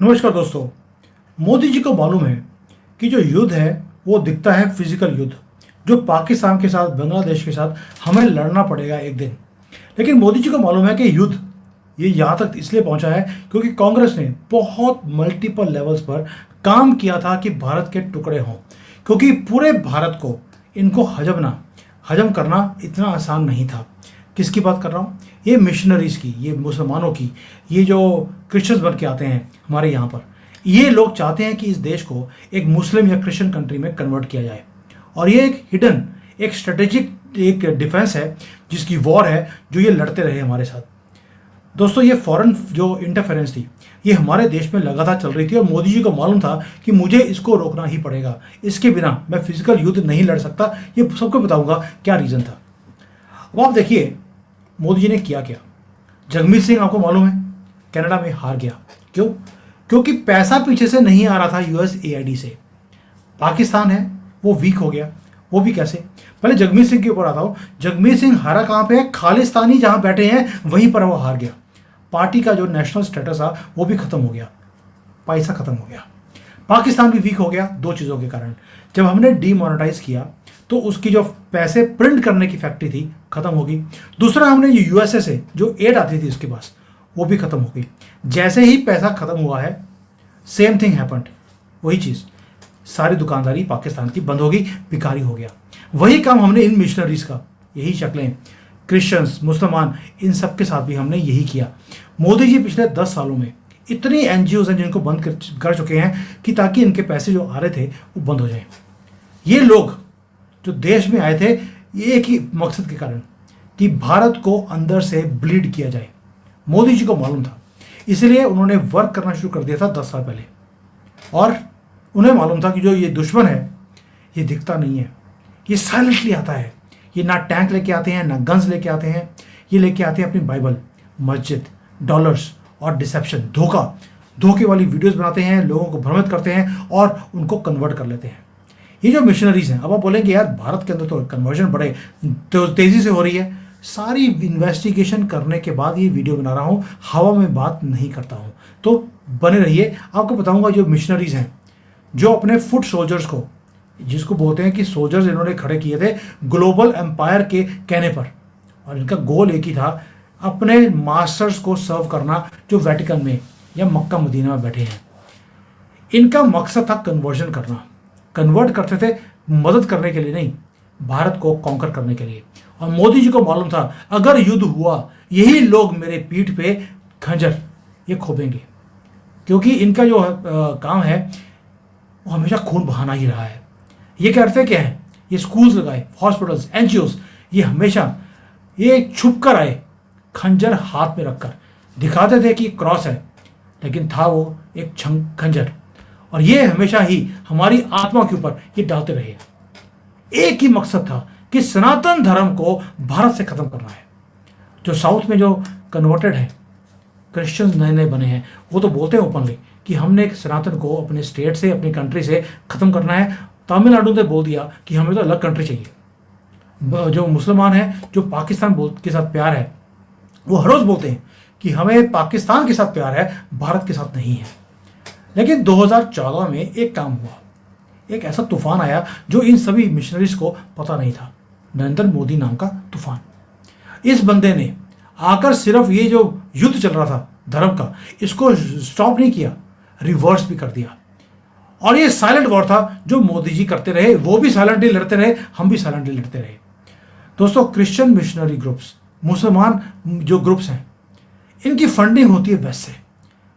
नमस्कार दोस्तों। मोदी जी को मालूम है कि जो युद्ध है वो दिखता है फिजिकल युद्ध, जो पाकिस्तान के साथ बांग्लादेश के साथ हमें लड़ना पड़ेगा एक दिन। लेकिन मोदी जी को मालूम है कि युद्ध ये यहाँ तक इसलिए पहुंचा है क्योंकि कांग्रेस ने बहुत मल्टीपल लेवल्स पर काम किया था कि भारत के टुकड़े हों, क्योंकि पूरे भारत को इनको हजम करना इतना आसान नहीं था। किसकी बात कर रहा हूँ? ये मिशनरीज की, ये मुसलमानों की, ये जो क्रिश्चियंस बन के आते हैं हमारे यहाँ पर। ये लोग चाहते हैं कि इस देश को एक मुस्लिम या क्रिश्चियन कंट्री में कन्वर्ट किया जाए, और ये एक हिडन, एक स्ट्रेटेजिक एक डिफेंस है जिसकी वॉर है जो ये लड़ते रहे हमारे साथ। दोस्तों, ये फॉरेन जो इंटरफेरेंस थी ये हमारे देश में लगातार चल रही थी, और मोदी जी को मालूम था कि मुझे इसको रोकना ही पड़ेगा, इसके बिना मैं फिजिकल युद्ध नहीं लड़ सकता। ये सबको बताऊंगा क्या रीज़न था। अब आप देखिए मोदी जी ने किया क्या। जगमीत सिंह आपको मालूम है कनाडा में हार गया। क्यों? क्योंकि पैसा पीछे से नहीं आ रहा था USAID से। पाकिस्तान है वो वीक हो गया। वो भी कैसे? पहले जगमीत सिंह के ऊपर आता हूं। जगमीत सिंह हारा कहां पे है? खालिस्तानी जहां बैठे हैं वहीं पर वो हार गया। पार्टी का जो नेशनल स्टेटस था वो भी खत्म हो गया, पैसा खत्म हो गया। पाकिस्तान भी वीक हो गया दो चीज़ों के कारण। जब हमने डीमोनेटाइज किया तो उसकी जो पैसे प्रिंट करने की फैक्ट्री थी खत्म हो गई। दूसरा, हमने USA से जो एड आती थी उसके पास वो भी खत्म हो गई। जैसे ही पैसा खत्म हुआ है सेम थिंग हैपेंड, वही चीज़, सारी दुकानदारी पाकिस्तान की बंद हो गई, भिखारी हो गया। वही काम हमने इन मिशनरीज का, यही शक्लें, क्रिश्चियंस, मुसलमान, इन सब के साथ भी हमने यही किया। मोदी जी पिछले 10 सालों में इतनी NGOs हैं जिनको बंद कर चुके हैं कि ताकि इनके पैसे जो आ रहे थे वो बंद हो जाए। ये लोग जो देश में आए थे ये एक ही मकसद के कारण कि भारत को अंदर से ब्लीड किया जाए। मोदी जी को मालूम था, इसलिए उन्होंने वर्क करना शुरू कर दिया था 10 साल पहले। और उन्हें मालूम था कि जो ये दुश्मन है ये दिखता नहीं है, ये साइलेंटली आता है। ये ना टैंक लेके आते हैं ना गन्स लेके आते हैं, ये लेके आते हैं अपनी बाइबल, मस्जिद, डॉलर्स और डिसेप्शन, धोखे वाली वीडियोस बनाते हैं, लोगों को भ्रमित करते हैं और उनको कन्वर्ट कर लेते हैं। ये जो मिशनरीज हैं, अब आप बोलेंगे यार भारत के अंदर तो कन्वर्जन बड़े तेजी से हो रही है। सारी इन्वेस्टिगेशन करने के बाद ये वीडियो बना रहा हूँ, हवा में बात नहीं करता हूँ, तो बने रहिए। आपको बताऊंगा जो मिशनरीज हैं जो अपने फुट सोल्जर्स को, जिसको बोलते हैं कि सोल्जर्स इन्होंने खड़े किए थे ग्लोबल एम्पायर के कहने पर, और इनका गोल एक ही था, अपने मास्टर्स को सर्व करना जो वेटिकन में या मक्का मदीना में बैठे हैं। इनका मकसद था कन्वर्जन करना। कन्वर्ट करते थे मदद करने के लिए नहीं, भारत को कॉन्कर करने के लिए। और मोदी जी को मालूम था अगर युद्ध हुआ यही लोग मेरे पीठ पे खंजर ये खोपेंगे, क्योंकि इनका जो काम है वो हमेशा खून बहाना ही रहा है। ये करते क्या है, ये स्कूल्स लगाए, हॉस्पिटल्स, NGOs, ये हमेशा ये छुप कर आए, खंजर हाथ में रखकर दिखाते थे कि क्रॉस है, लेकिन था वो एक खंजर। और ये हमेशा ही हमारी आत्मा के ऊपर ये डालते रहे। एक ही मकसद था कि सनातन धर्म को भारत से खत्म करना है। जो साउथ में जो कन्वर्टेड है, क्रिश्चियंस नए नए बने हैं, वो तो बोलते हैं ओपनली कि हमने एक सनातन को अपने स्टेट से, अपनी कंट्री से खत्म करना है। तमिलनाडु ने बोल दिया कि हमें तो अलग कंट्री चाहिए। जो मुसलमान हैं, जो पाकिस्तान के साथ प्यार है, वो हर रोज बोलते हैं कि हमें पाकिस्तान के साथ प्यार है, भारत के साथ नहीं है। लेकिन 2014 में एक काम हुआ, एक ऐसा तूफान आया जो इन सभी मिशनरीज को पता नहीं था, नरेंद्र मोदी नाम का तूफान। इस बंदे ने आकर सिर्फ ये जो युद्ध चल रहा था धर्म का, इसको स्टॉप नहीं किया, रिवर्स भी कर दिया। और ये साइलेंट वॉर था जो मोदी जी करते रहे, वो भी साइलेंटली लड़ते रहे, हम भी साइलेंटली लड़ते रहे। दोस्तों, क्रिश्चियन मिशनरी ग्रुप्स, मुसलमान जो ग्रुप्स हैं, इनकी फंडिंग होती है वेस्ट से,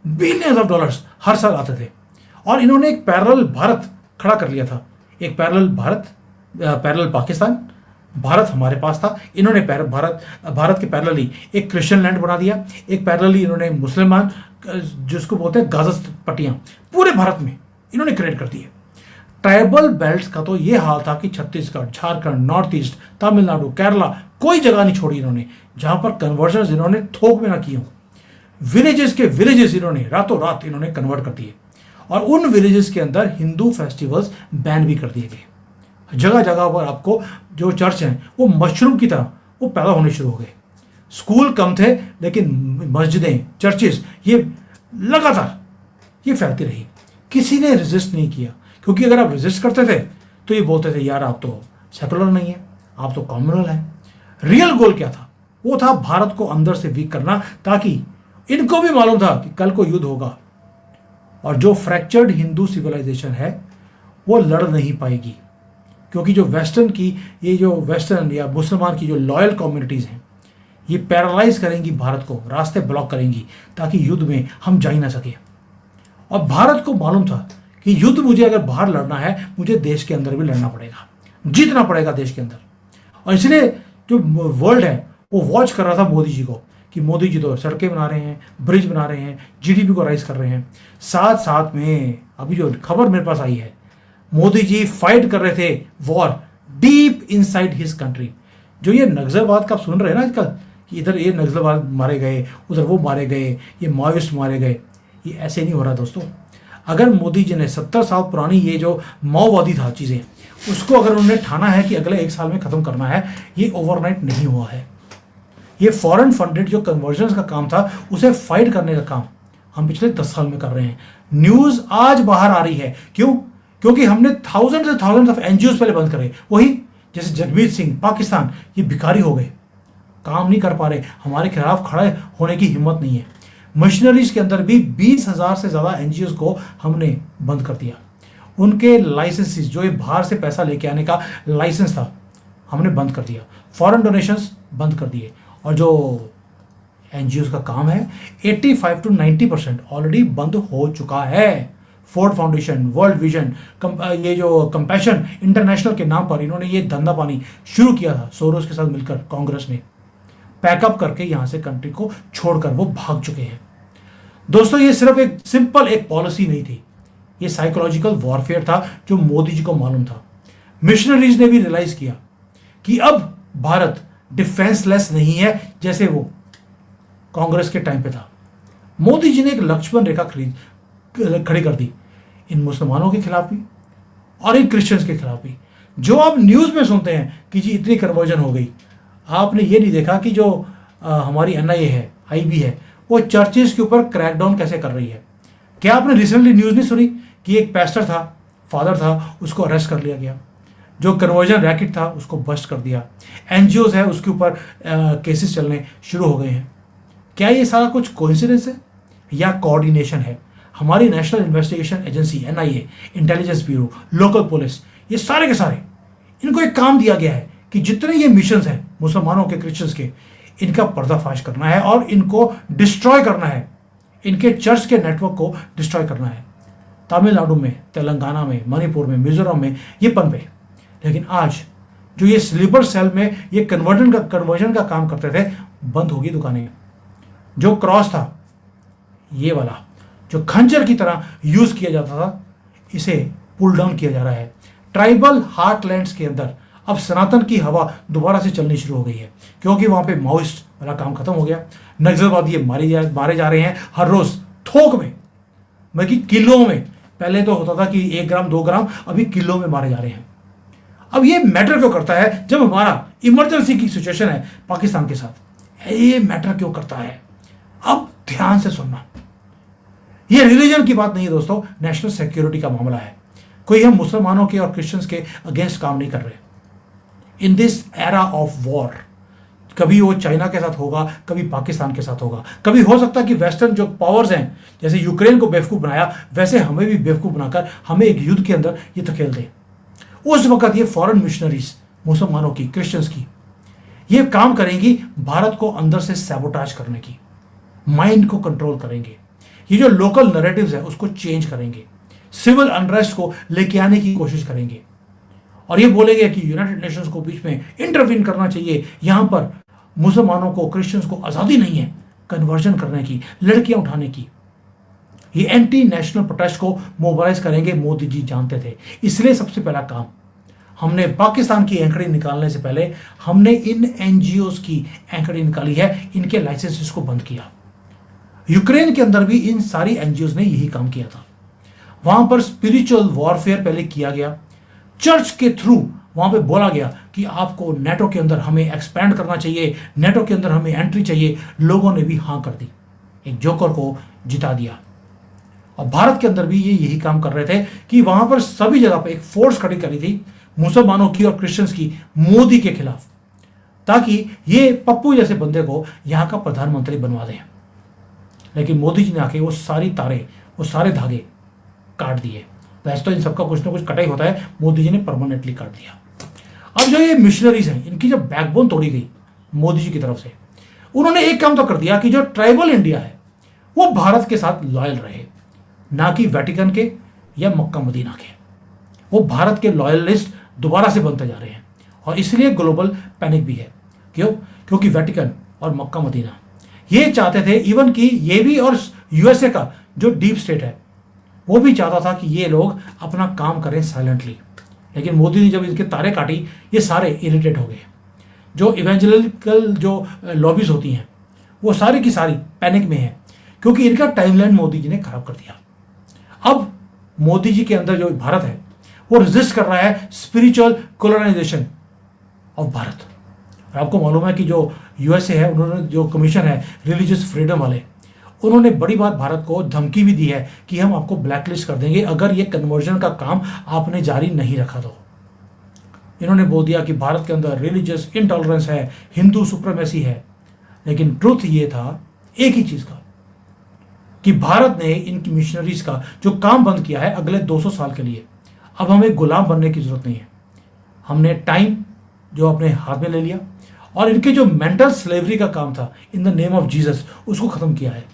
बिलियंस ऑफ डॉलर्स हर साल आते थे। और इन्होंने एक पैरेलल भारत खड़ा कर लिया था, एक पैरेलल भारत, पैरेलल पाकिस्तान, भारत हमारे पास था, इन्होंने भारत के पैरेलल ही एक क्रिश्चियन लैंड बना दिया, एक पैरेलल ही इन्होंने मुसलमान, जिसको बोलते हैं गाजा पट्टियाँ, पूरे भारत में इन्होंने क्रिएट कर दिए। ट्राइबल बेल्ट का तो ये हाल था कि छत्तीसगढ़, झारखंड, नॉर्थ ईस्ट, तमिलनाडु, केरला, कोई जगह नहीं छोड़ी इन्होंने जहां पर कन्वर्जन इन्होंने थोक में ना किए हों। विलेजेस के विलेजेस इन्होंने रातों रात इन्होंने कन्वर्ट कर दिए, और उन विलेजेस के अंदर हिंदू फेस्टिवल्स बैन भी कर दिए गए। जगह जगह पर आपको जो चर्च हैं वो मशरूम की तरह वो पैदा होने शुरू हो गए। स्कूल कम थे लेकिन मस्जिदें, चर्चेस ये लगातार ये फैलती रही। किसी ने रेजिस्ट नहीं किया, क्योंकि अगर आप रेजिस्ट करते थे तो ये बोलते थे यार आप तो सेकुलर नहीं है, आप तो कॉम्युनल हैं। रियल गोल क्या था? वो था भारत को अंदर से वीक करना, ताकि इनको भी मालूम था कि कल को युद्ध होगा और जो फ्रैक्चर्ड हिंदू सिविलाइजेशन है वो लड़ नहीं पाएगी, क्योंकि जो वेस्टर्न की ये जो वेस्टर्न या मुसलमान की जो लॉयल कम्युनिटीज़ हैं ये पैरालाइज करेंगी भारत को, रास्ते ब्लॉक करेंगी ताकि युद्ध में हम जा ही ना सके। और भारत को मालूम था कि युद्ध मुझे अगर बाहर लड़ना है, मुझे देश के अंदर भी लड़ना पड़ेगा, जीतना पड़ेगा देश के अंदर। और इसलिए जो वर्ल्ड है वो वॉच कर रहा था मोदी जी को कि मोदी जी तो सड़कें बना रहे हैं, ब्रिज बना रहे हैं, जीडीपी को राइज कर रहे हैं। साथ साथ में अभी जो खबर मेरे पास आई है, मोदी जी फाइट कर रहे थे war deep inside his country. जो ये नक्सलवाद का आप सुन रहे हैं ना आजकल कि इधर ये नक्सलवाद मारे गए, उधर वो मारे गए, ये माओइस्ट मारे गए, ये ऐसे नहीं हो रहा दोस्तों। अगर मोदी जी ने 70 साल पुरानी ये जो माओवादी था चीज़ें, उसको अगर उन्होंने ठाना है कि अगले 1 साल में ख़त्म करना है, ये ओवरनाइट नहीं हुआ है। ये फॉरेन फंडेड जो कन्वर्जन का काम था, उसे फाइट करने का काम हम पिछले 10 साल में कर रहे हैं। न्यूज़ आज बाहर आ रही है, क्यों? क्योंकि हमने थाउजेंड्स ऑफ एनजीओ पहले बंद करे। वही जैसे जगमीत सिंह पाकिस्तान, ये भिखारी हो गए, काम नहीं कर पा रहे, हमारे खिलाफ खड़े होने की हिम्मत नहीं है। मशीनरीज के अंदर भी 20,000 से ज़्यादा एनजीओ को हमने बंद कर दिया। उनके लाइसेंसेस, जो ये बाहर से पैसा लेके आने का लाइसेंस था, हमने बंद कर दिया। फॉरेन डोनेशंस बंद कर दिए। और जो एनजीओ का काम है 85 to 90% ऑलरेडी बंद हो चुका है। फोर्ड फाउंडेशन, वर्ल्ड विजन, ये जो कंपैशन इंटरनेशनल के नाम पर इन्होंने ये धंधा पानी शुरू किया था सोरोस के साथ मिलकर, कांग्रेस ने पैकअप करके यहां से कंट्री को छोड़कर वो भाग चुके हैं। दोस्तों ये सिर्फ एक सिंपल एक पॉलिसी नहीं थी, ये साइकोलॉजिकल वॉरफेयर था जो मोदी जी को मालूम था। मिशनरीज ने भी रियलाइज किया कि अब भारत डिफेंसलेस नहीं है जैसे वो कांग्रेस के टाइम पे था। मोदी जी ने एक लक्ष्मण रेखा खड़ी कर दी, इन मुसलमानों के खिलाफ भी और इन क्रिश्चियंस के खिलाफ भी। जो आप न्यूज़ में सुनते हैं कि जी इतनी कन्वर्जन हो गई, आपने ये नहीं देखा कि जो हमारी एनआईए है, आईबी है, वो चर्चेस के ऊपर क्रैकडाउन कैसे कर रही है। क्या आपने रिसेंटली न्यूज़ नहीं सुनी कि एक पेस्टर था, फादर था, उसको अरेस्ट कर लिया गया। जो कन्वर्जन रैकेट था उसको बस्ट कर दिया। एनजीओज है उसके ऊपर केसेस चलने शुरू हो गए हैं। क्या ये सारा कुछ कोइंसिडेंस है या कोऑर्डिनेशन है? हमारी national investigation agency NIA, intelligence bureau, local police, ये सारे के सारे इनको एक काम दिया गया है कि जितने ये मिशंस हैं मुसलमानों के, क्रिश्चियंस के, इनका पर्दाफाश करना है और इनको डिस्ट्रॉय करना है, इनके चर्च के नेटवर्क को डिस्ट्रॉय करना है। तमिलनाडु में, तेलंगाना में, मणिपुर में, मिजोरम में ये पनपे। लेकिन आज जो ये स्लीपर सेल में ये कन्वर्जन का काम करते थे, बंद होगी दुकानें। जो क्रॉस था, ये वाला जो खंजर की तरह यूज किया जाता था, इसे पुल डाउन किया जा रहा है। ट्राइबल हार्टलैंड्स के अंदर अब सनातन की हवा दोबारा से चलनी शुरू हो गई है, क्योंकि वहां पे माओइस्ट वाला काम खत्म हो गया। नक्सलवादी मारे जा रहे हैं हर रोज थोक में, मतलब किलो में। पहले तो होता था कि 1 ग्राम 2 ग्राम, अभी किलो में मारे जा रहे हैं। अब ये मैटर क्यों करता है जब हमारा इमरजेंसी की सिचुएशन है पाकिस्तान के साथ? ये मैटर क्यों करता है? अब ध्यान से सुनना, ये रिलीजन की बात नहीं है दोस्तों, नेशनल सिक्योरिटी का मामला है। कोई हम मुसलमानों के और क्रिश्चियंस के अगेंस्ट काम नहीं कर रहे। In this era of war, कभी वो चाइना के साथ होगा, कभी पाकिस्तान के साथ होगा, कभी हो सकता है कि वेस्टर्न जो पावर्स हैं, जैसे यूक्रेन को बेवकूफ बनाया, वैसे हमें भी बेवकूफ बनाकर हमें एक युद्ध के अंदर ये धकेल दे। उस वक्त ये फॉरेन मिशनरीज मुसलमानों की, क्रिश्चियंस की, ये काम करेंगी भारत को अंदर से सैबोटाज करने की, माइंड को कंट्रोल करेंगे। ये जो लोकल नैरेटिव्स है उसको चेंज करेंगे, सिविल अनरेस्ट को लेके आने की कोशिश करेंगे और ये बोलेंगे कि यूनाइटेड नेशंस को बीच में इंटरवीन करना चाहिए। यहां पर मुसलमानों को, क्रिश्चियंस को आज़ादी नहीं है कन्वर्जन करने की, लड़कियां उठाने की। ये एंटी नेशनल प्रोटेस्ट को मोबिलाइज करेंगे, मोदी जी जानते थे। इसलिए सबसे पहला काम हमने पाकिस्तान की एंकड़ी निकालने से पहले हमने इन एनजीओज की एंकड़ी निकाली है, इनके लाइसेंसेस को बंद किया। यूक्रेन के अंदर भी इन सारी एनजीओज ने यही काम किया था। वहां पर स्पिरिचुअल वॉरफेयर पहले किया गया, चर्च के थ्रू वहां पे बोला गया कि आपको नेटो के अंदर हमें एक्सपैंड करना चाहिए, नेटो के अंदर हमें एंट्री चाहिए। लोगों ने भी हां कर दी, एक जोकर को जिता दिया। और भारत के अंदर भी ये यही काम कर रहे थे कि वहां पर सभी जगह पर एक फोर्स खड़ी करी थी मुसलमानों की और क्रिश्चियंस की मोदी के खिलाफ, ताकि ये पप्पू जैसे बंदे को यहां का प्रधानमंत्री बनवा दें। लेकिन मोदी जी ने आके वो सारी तारे, वो सारे धागे काट दिए। वैसे तो इन सबका कुछ ना कुछ कटाई होता है, मोदी जी ने परमानेंटली काट दिया। अब जो ये मिशनरीज हैं, इनकी जब बैकबोन तोड़ी गई मोदी जी की तरफ से, उन्होंने एक काम तो कर दिया कि जो ट्राइबल इंडिया है वो भारत के साथ लॉयल रहे, ना कि वेटिकन के या मक्का मदीना के। वो भारत के लॉयलिस्ट दोबारा से बनते जा रहे हैं और इसलिए ग्लोबल पैनिक भी है। क्यों? क्योंकि वेटिकन और मक्का मदीना ये चाहते थे, इवन कि ये भी और यूएसए का जो डीप स्टेट है वो भी चाहता था कि ये लोग अपना काम करें साइलेंटली। लेकिन मोदी ने जब इनके तारे काटी, ये सारे इरिटेट हो गए। जो इवेंजेलिकल जो लॉबीज होती हैं वो सारी की सारी पैनिक में है, क्योंकि इनका टाइमलाइन मोदी जी ने खराब कर दिया। अब मोदी जी के अंदर जो भारत है वो रेजिस्ट कर रहा है स्पिरिचुअल कोलोनाइजेशन ऑफ भारत। और आपको मालूम है कि जो यूएसए है, उन्होंने जो कमीशन है रिलीजियस फ्रीडम वाले, उन्होंने बड़ी बात भारत को धमकी भी दी है कि हम आपको ब्लैकलिस्ट कर देंगे अगर ये कन्वर्जन का काम आपने जारी नहीं रखा तो। इन्होंने बोल दिया कि भारत के अंदर रिलीजियस इंटॉलरेंस है, हिंदू सुप्रीमेसी है। लेकिन ट्रुथ ये था एक ही चीज का कि भारत ने इनकी मिशनरीज का जो काम बंद किया है अगले 200 साल के लिए, अब हमें गुलाम बनने की जरूरत नहीं है। हमने टाइम जो अपने हाथ में ले लिया और इनके जो मेंटल स्लेवरी का काम था in the name of Jesus, उसको खत्म किया है।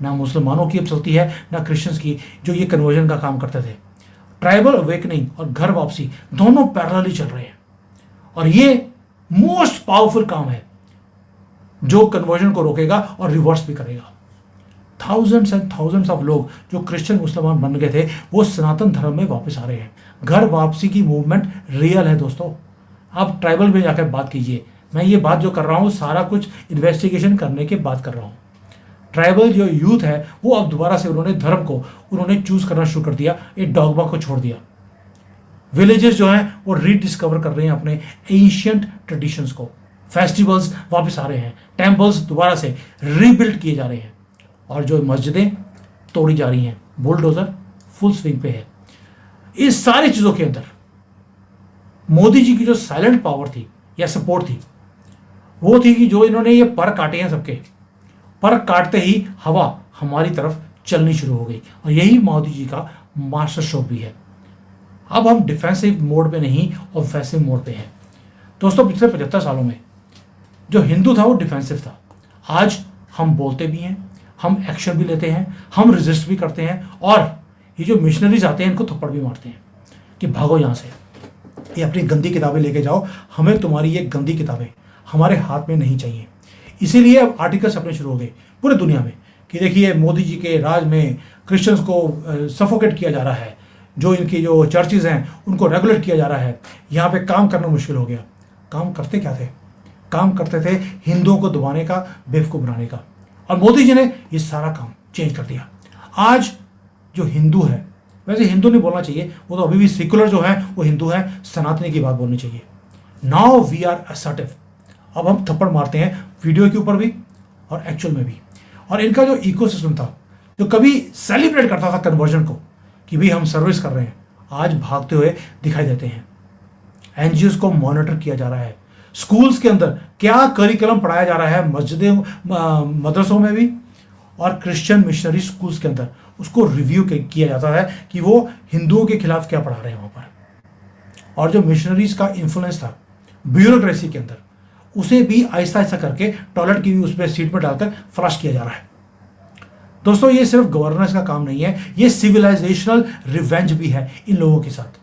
ना मुसलमानों की अब चलती है ना क्रिश्चियंस की, जो ये कन्वर्जन का काम करते थे। ट्राइबल अवेकनिंग और घर वापसी दोनों पैरेलली चल रहे हैं और ये मोस्ट पावरफुल काम है जो कन्वर्जन को रोकेगा और रिवर्स भी करेगा। थाउजेंड्स एंड थाउजेंड्स ऑफ लोग जो क्रिश्चियन मुसलमान बन गए थे वो सनातन धर्म में वापस आ रहे हैं। घर वापसी की मूवमेंट रियल है दोस्तों। आप ट्राइबल में जाकर बात कीजिए। मैं ये बात जो कर रहा हूँ सारा कुछ इन्वेस्टिगेशन करने के बाद कर रहा हूँ। ट्राइबल जो यूथ है वो अब दोबारा से उन्होंने धर्म को उन्होंने चूज करना शुरू कर दिया, एक डॉगमा को छोड़ दिया। विलेजेस जो हैं वो रीडिस्कवर कर रहे हैं अपने एंशिएंट ट्रेडिशंस को। फेस्टिवल्स वापस आ रहे हैं, टेम्पल्स दोबारा से रीबिल्ड किए जा रहे हैं और जो मस्जिदें तोड़ी जा रही हैं, बुलडोजर फुल स्विंग पे है। इस सारी चीजों के अंदर मोदी जी की जो साइलेंट पावर थी या सपोर्ट थी वो थी कि जो इन्होंने ये पर काटे हैं, सबके पर काटते ही हवा हमारी तरफ चलनी शुरू हो गई और यही मोदी जी का मास्टर स्ट्रोक भी है। अब हम डिफेंसिव मोड पे नहीं ऑफेंसिव मोड पे हैं। दोस्तों पिछले 75 सालों में जो हिंदू था वो डिफेंसिव था। आज हम बोलते भी हैं, हम एक्शन भी लेते हैं, हम रेजिस्ट भी करते हैं और ये जो मिशनरीज आते हैं इनको थप्पड़ भी मारते हैं कि भागो यहाँ से, ये अपनी गंदी किताबें लेके जाओ, हमें तुम्हारी ये गंदी किताबें हमारे हाथ में नहीं चाहिए। इसीलिए अब आर्टिकल्स अपने शुरू हो गए पूरे दुनिया में कि देखिए मोदी जी के राज में क्रिश्चियंस को सफोकेट किया जा रहा है, जो इनकी जो चर्चेज हैं उनको रेगुलेट किया जा रहा है, यहाँ पे काम करना मुश्किल हो गया। काम करते क्या थे? काम करते थे हिंदुओं को दबाने का, बेवकूफ़ बनाने का। और मोदी जी ने ये सारा काम चेंज कर दिया। आज जो हिंदू है, वैसे हिंदू नहीं बोलना चाहिए, वो तो अभी भी सेकुलर जो है वो हिंदू है, सनातनी की बात बोलनी चाहिए। Now we are assertive. अब हम थप्पड़ मारते हैं वीडियो के ऊपर भी और एक्चुअल में भी। और इनका जो इकोसिस्टम था, जो कभी सेलिब्रेट करता था कन्वर्जन को कि भाई हम सर्विस कर रहे हैं, आज भागते हुए दिखाई देते हैं। एनजीओस को मॉनिटर किया जा रहा है। स्कूल्स के अंदर क्या करिकुलम पढ़ाया जा रहा है, मस्जिदों मदरसों में भी और क्रिश्चियन मिशनरी स्कूल्स के अंदर उसको रिव्यू किया जाता है कि वो हिंदुओं के खिलाफ क्या पढ़ा रहे हैं वहाँ पर। और जो मिशनरीज का इन्फ्लुएंस था ब्यूरोक्रेसी के अंदर, उसे भी आहिस्ता आहिस्ता करके टॉयलेट की भी उस पर सीट पर डालकर फ्लश किया जा रहा है। दोस्तों ये सिर्फ गवर्नेंस का काम नहीं है, ये सिविलाइजेशनल रिवेंज भी है इन लोगों के साथ।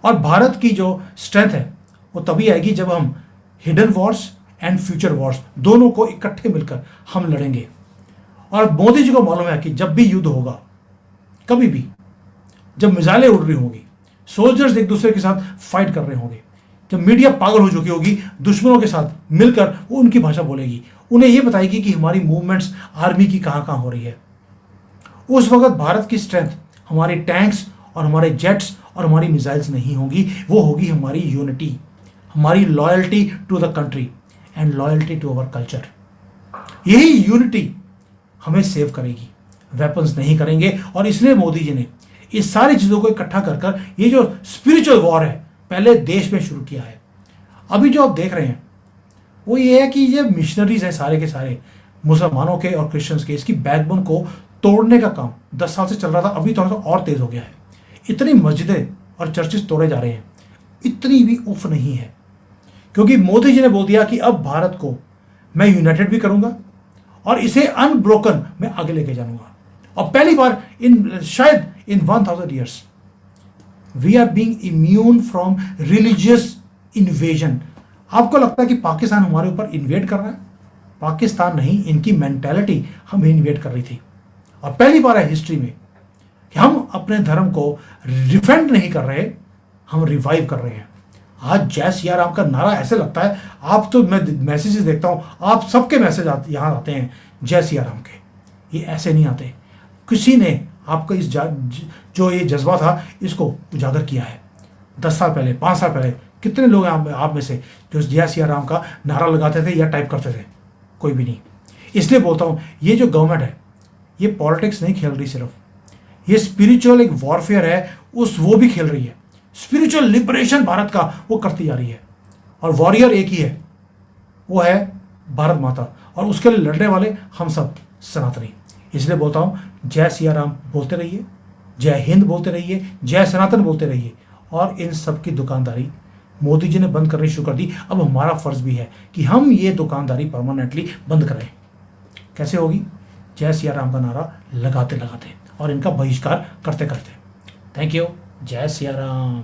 और भारत की जो स्ट्रेंथ है वो तभी आएगी जब हम hidden Wars and future Wars दोनों को इकट्ठे मिलकर हम लड़ेंगे। और मोदी जी को मालूम है कि जब भी युद्ध होगा, कभी भी, जब मिसाइलें उड़ रही होंगी, सोल्जर्स एक दूसरे के साथ फाइट कर रहे होंगे, जब मीडिया पागल हो चुकी होगी, दुश्मनों के साथ मिलकर वो उनकी भाषा बोलेगी, उन्हें ये बताएगी कि हमारी मूवमेंट्स आर्मी की कहाँ कहाँ हो रही है, उस वक्त भारत की स्ट्रेंथ हमारे टैंक्स और हमारे जेट्स और हमारी मिसाइल्स नहीं होगी, वो होगी हमारी यूनिटी, हमारी loyalty to the country and loyalty to our culture. यही यूनिटी हमें सेव करेगी। वेपन्स नहीं करेंगे। और इसलिए मोदी जी ने इस सारी चीज़ों को इकट्ठा कर कर ये जो स्पिरिचुअल वॉर है पहले देश में शुरू किया है। अभी जो आप देख रहे हैं वो ये है कि ये मिशनरीज हैं सारे के सारे मुसलमानों के और क्रिश्चियंस के, इसकी बैकबोन को तोड़ने का काम 10 साल से चल रहा था, अभी थोड़ा सा और तेज हो गया है। इतनी मस्जिदें और चर्चेस तोड़े जा रहे हैं, इतनी भी उफ नहीं है, क्योंकि मोदी जी ने बोल दिया कि अब भारत को मैं यूनाइटेड भी करूंगा और इसे अनब्रोकन मैं आगे लेके जाऊंगा। और पहली बार शायद in 1000 years we are being immune from religious invasion. आपको लगता है कि पाकिस्तान हमारे ऊपर इन्वेड कर रहा है? पाकिस्तान नहीं, इनकी मेंटालिटी हमें इन्वेड कर रही थी। और पहली बार है हिस्ट्री में कि हम अपने धर्म को डिफेंड नहीं कर रहे, हम रिवाइव कर रहे हैं। आज जय सिया राम का नारा ऐसे लगता है, आप तो मैं मैसेजेस देखता हूं, आप सबके मैसेज यहां आते हैं जय सिया राम के, ये ऐसे नहीं आते। किसी ने आपका इस जो ये जज्बा था इसको उजागर किया है। 10 साल पहले, 5 साल पहले कितने लोग हैं आप में से जो जय सिया राम का नारा लगाते थे या टाइप करते थे? कोई भी नहीं। इसलिए बोलता हूं ये जो गवर्नमेंट है ये पॉलिटिक्स नहीं खेल रही, सिर्फ ये स्पिरिचुअल एक वॉरफेयर है वो भी खेल रही है। स्पिरिचुअल लिबरेशन भारत का वो करती जा रही है। और वॉरियर एक ही है, वो है भारत माता, और उसके लिए लड़ने वाले हम सब सनातनी। इसलिए बोलता हूं जय सिया राम बोलते रहिए, जय हिंद बोलते रहिए, जय सनातन बोलते रहिए। और इन सब की दुकानदारी मोदी जी ने बंद करनी शुरू कर दी। अब हमारा फर्ज भी है कि हम ये दुकानदारी परमानेंटली बंद करें। कैसे होगी? जय सिया राम का नारा लगाते लगाते और इनका बहिष्कार करते करते। Thank you. जय सिया राम।